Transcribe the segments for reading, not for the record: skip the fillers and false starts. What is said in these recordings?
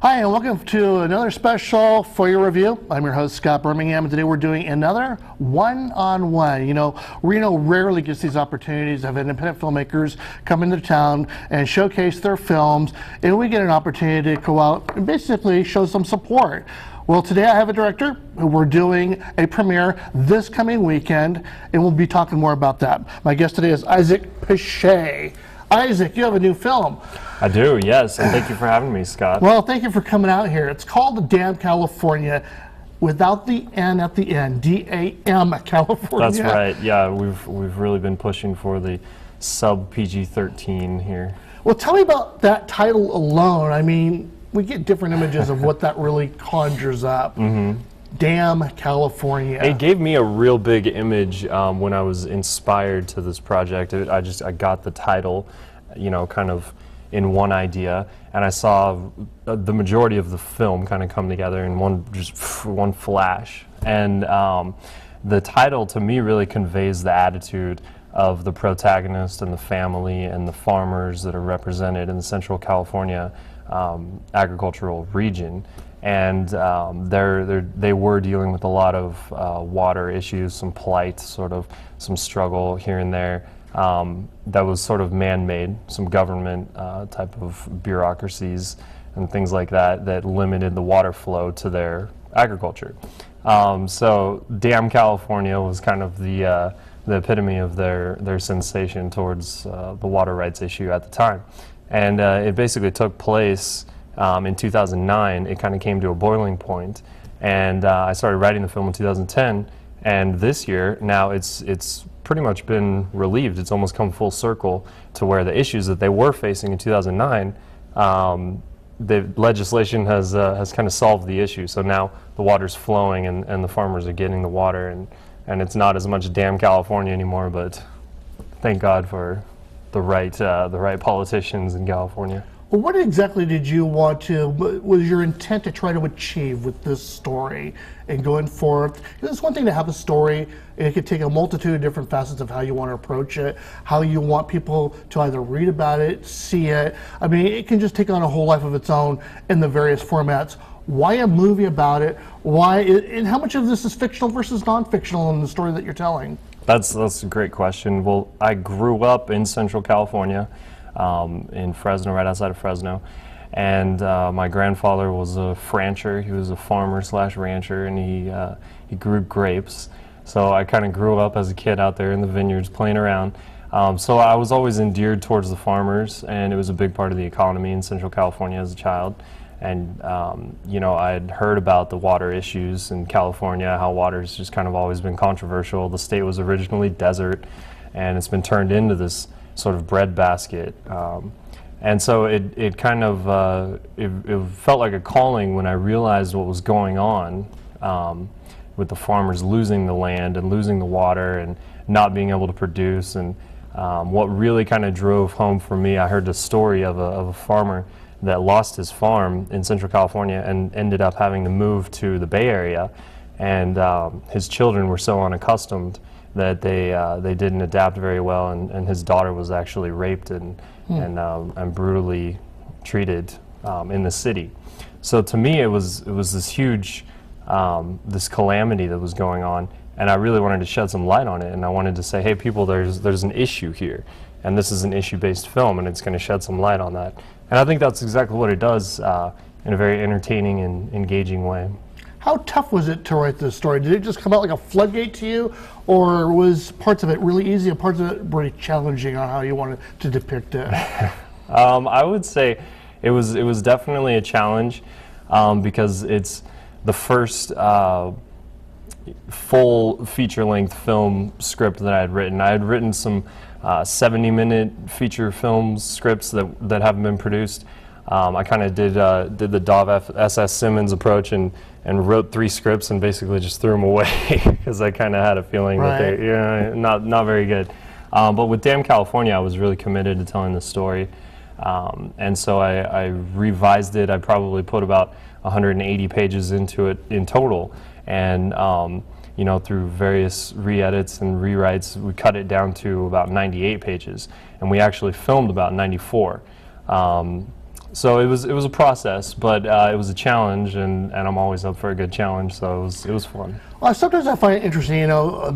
Hi, and welcome to another special for your review. I'm your host, Scott Birmingham, and today we're doing another one-on-one. You know, Reno rarely gets these opportunities of independent filmmakers come into town and showcase their films, and we get an opportunity to go out and basically show some support. Well, today I have a director. We're doing a premiere this coming weekend, and we'll be talking more about that. My guest today is Isaac Pichet. Isaac, you have a new film. I do, yes, and thank you for having me, Scott. Well, thank you for coming out here. It's called DAM California, without the N at the end, DAM California. That's right, yeah, we've really been pushing for the sub PG-13 here. Well, tell me about that title alone. I mean, we get different images of what that really conjures up. DAM California. It gave me a real big image when I was inspired to this project. I got the title, you know, kind of in one idea, and I saw the majority of the film kind of come together in one flash. And the title to me really conveys the attitude of the protagonist and the family and the farmers that are represented in the Central California agricultural region. And they were dealing with a lot of water issues, some plight, sort of some struggle here and there that was sort of man-made, some government type of bureaucracies and things like that limited the water flow to their agriculture. So DAM California was kind of the epitome of their sensation towards the water rights issue at the time. And it basically took place in 2009. It kind of came to a boiling point, and I started writing the film in 2010, and this year now it's pretty much been relieved. It's almost come full circle to where the issues that they were facing in 2009, the legislation has kind of solved the issue. So now the water's flowing, and the farmers are getting the water, and it's not as much DAM California anymore, but thank God for the right politicians in California. Well, what exactly did you want to, was your intent to try to achieve with this story and going forth? It's one thing to have a story, and it could take a multitude of different facets of how you want to approach it, how you want people to either read about it, see it. I mean, it can just take on a whole life of its own in the various formats. Why a movie about it? Why, and how much of this is fictional versus non-fictional in the story that you're telling? That's a great question. Well, I grew up in Central California, in Fresno, right outside of Fresno, and my grandfather was a rancher. He was a farmer slash rancher, and he grew grapes. So I kind of grew up as a kid out there in the vineyards playing around. So I was always endeared towards the farmers, and it was a big part of the economy in Central California as a child. And you know, I had heard about the water issues in California, how water's just kind of always been controversial. The state was originally desert, and it's been turned into this sort of breadbasket. And so it kind of, it felt like a calling when I realized what was going on with the farmers losing the land and losing the water and not being able to produce. And what really kind of drove home for me, I heard the story of a farmer that lost his farm in Central California and ended up having to move to the Bay Area. And his children were so unaccustomed that they didn't adapt very well, and his daughter was actually raped and brutally treated in the city. So to me, it was this huge this calamity that was going on, and I really wanted to shed some light on it. And I wanted to say, hey, people, there's an issue here, and this is an issue-based film, and it's going to shed some light on that. And I think that's exactly what it does in a very entertaining and engaging way. How tough was it to write this story? Did it just come out like a floodgate to you, or was parts of it really easy and parts of it really challenging on how you wanted to depict it? I would say it was definitely a challenge because it's the first full feature-length film script that I had written. I had written some 70-minute feature film scripts that haven't been produced. I kind of did the Dov S.S. Simmons approach and wrote 3 scripts and basically just threw them away because I kind of had a feeling that they're not very good. But with DAM California, I was really committed to telling the story, and so I revised it. I probably put about 180 pages into it in total, and you know, through various re-edits and rewrites, we cut it down to about 98 pages, and we actually filmed about 94. So it was a process, but it was a challenge, and I'm always up for a good challenge. So it was fun. Well, sometimes I find it interesting, you know,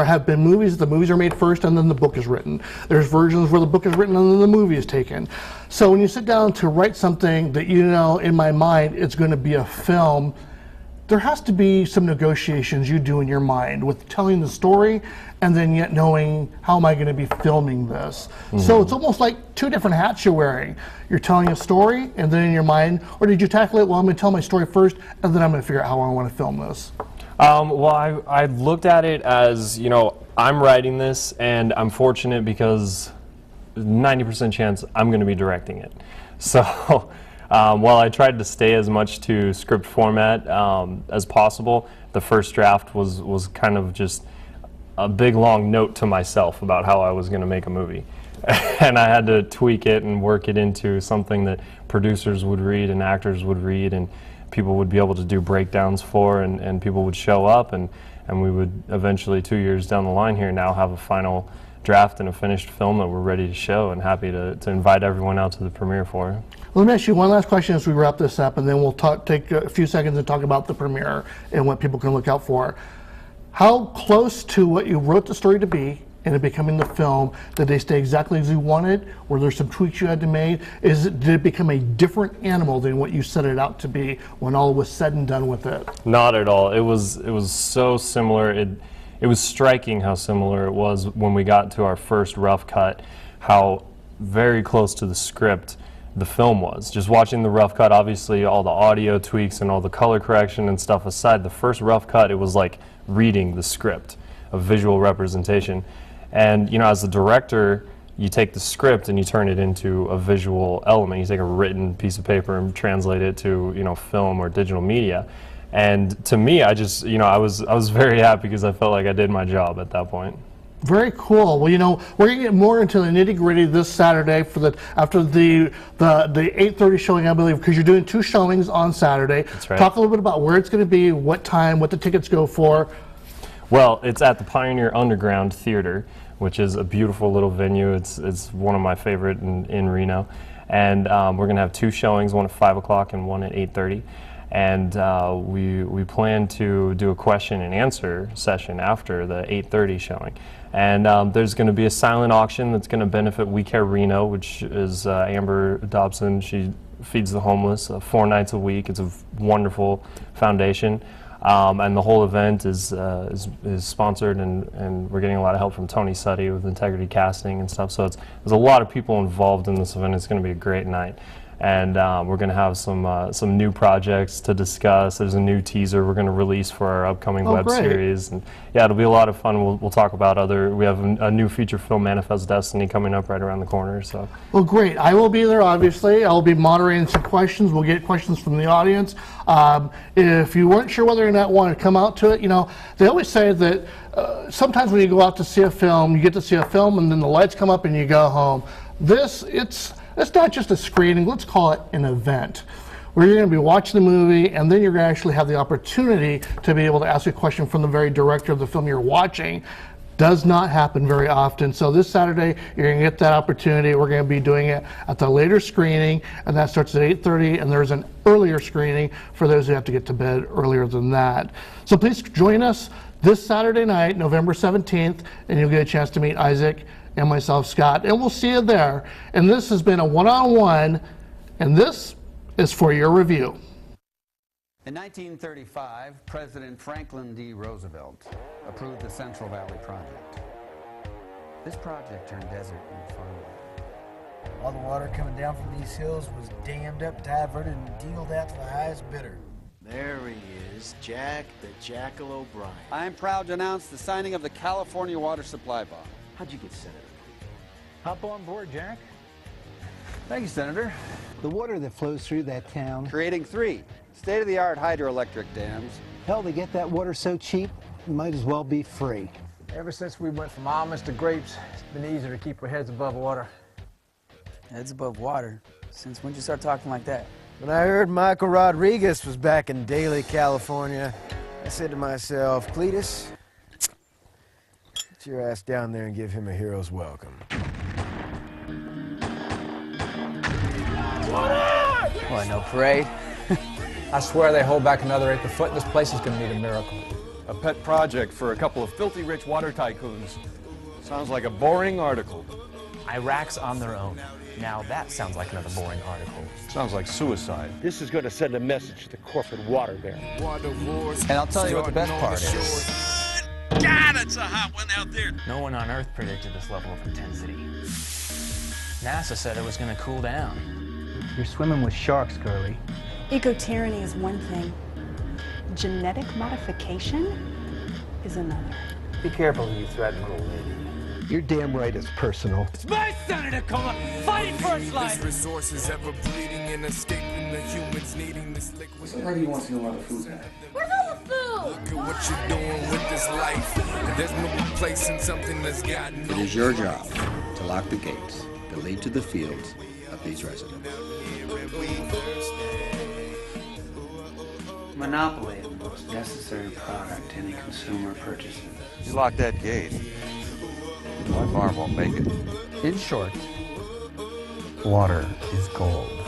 have been movies, the movies are made first and then the book is written. There's versions where the book is written and then the movie is taken. So when you sit down to write something that, you know, in my mind it's going to be a film, there has to be some negotiations you do in your mind with telling the story and then yet knowing how am I going to be filming this. So it's almost like two different hats you're wearing. You're telling a story and then in your mind, or did you tackle it, well, I'm going to tell my story first and then I'm going to figure out how I want to film this? Well, I looked at it as, you know, I'm writing this and I'm fortunate because 90% chance I'm going to be directing it. So while I tried to stay as much to script format as possible, the first draft was kind of just a big long note to myself about how I was going to make a movie. And I had to tweak it and work it into something that producers would read and actors would read and people would be able to do breakdowns for, and people would show up, and we would eventually, 2 years down the line here, now have a final draft and a finished film that we're ready to show and happy to invite everyone out to the premiere for. Well, let me ask you one last question as we wrap this up, and then we'll take a few seconds and talk about the premiere and what people can look out for. How close to what you wrote the story to be and it becoming the film, did they stay exactly as you wanted? Were there some tweaks you had to make? Did it become a different animal than what you set it out to be when all was said and done with it? Not at all. It was so similar. It was striking how similar it was when we got to our first rough cut, how very close to the script the film was. Just watching the rough cut, obviously all the audio tweaks and all the color correction and stuff aside, the first rough cut, it was like reading the script, a visual representation. And, you know, as the director, you take the script and you turn it into a visual element. You take a written piece of paper and translate it to, you know, film or digital media. And to me, I just, you know, I was very happy because I felt like I did my job at that point. Very cool. Well, you know, we're going to get more into the nitty-gritty this Saturday after the 8:30 showing, I believe, because you're doing 2 showings on Saturday. That's right. Talk a little bit about where it's going to be, what time, what the tickets go for. Well, it's at the Pioneer Underground Theater, which is a beautiful little venue. It's one of my favorite in Reno. And we're going to have 2 showings, one at 5 o'clock and one at 8:30. And we plan to do a question and answer session after the 8:30 showing. And there's going to be a silent auction that's going to benefit We Care Reno, which is Amber Dobson. She feeds the homeless 4 nights a week. It's a wonderful foundation. And the whole event is sponsored, and we're getting a lot of help from Tony Suddy with Integrity Casting and stuff. So there's a lot of people involved in this event. It's going to be a great night. And we're going to have some new projects to discuss. There's a new teaser we're going to release for our upcoming web series, and yeah, it'll be a lot of fun. We'll talk about we have a new feature film, Manifest Destiny, coming up right around the corner. So. Well, great. I will be there. Obviously, I'll be moderating some questions. We'll get questions from the audience. If you weren't sure whether or not want to come out to it, you know, they always say that sometimes when you go out to see a film, you get to see a film, and then the lights come up and you go home. It's not just a screening, let's call it an event, where you're going to be watching the movie and then you're going to actually have the opportunity to be able to ask a question from the very director of the film you're watching. Does not happen very often. So this Saturday, you're going to get that opportunity. We're going to be doing it at the later screening, and that starts at 8:30, and there's an earlier screening for those who have to get to bed earlier than that. So please join us this Saturday night, November 17th, and you'll get a chance to meet Isaac and myself, Scott, and we'll see you there. And this has been a one-on-one, and this is for your review. In 1935, President Franklin D. Roosevelt approved the Central Valley Project. This project turned desert into farmland. All the water coming down from these hills was dammed up, diverted, and dealed out to the highest bidder. There he is, Jack the Jackal O'Brien. I am proud to announce the signing of the California Water Supply Bond. How'd you get Senator? Hop on board, Jack. Thank you, Senator. The water that flows through that town, Creating 3 state-of-the-art hydroelectric dams. hell, to get that water so cheap, it might as well be free. Ever since we went from almonds to grapes, it's been easier to keep our heads above water. Heads above water? Since when did you start talking like that? When I heard Michael Rodriguez was back in Daly, California, I said to myself, Cletus, get your ass down there and give him a hero's welcome. What up? What, no parade? I swear they hold back another acre foot. This place is going to need a miracle. A pet project for a couple of filthy rich water tycoons. Sounds like a boring article. Iraq's on their own. Now that sounds like another boring article. Sounds like suicide. This is going to send a message to the corporate water baron. And I'll tell you what the best part is. God, it's a hot one out there. No one on Earth predicted this level of intensity. NASA said it was going to cool down. You're swimming with sharks, girlie. Eco-tyranny is one thing. Genetic modification is another. Be careful when you threaten old lady. You're damn right it's personal. It's my son to come up, fighting for his life. Resources ever bleeding and escaping the humans needing this liquid. Some lady wants to know about the food bag. Where's all the food? Look at what you're doing with this life. There's no replacing something that's got no. It is your job to lock the gates that lead to the fields of these residents. Monopoly is the most necessary product any consumer purchases. You lock that gate, my farm won't make it. In short, Water is gold.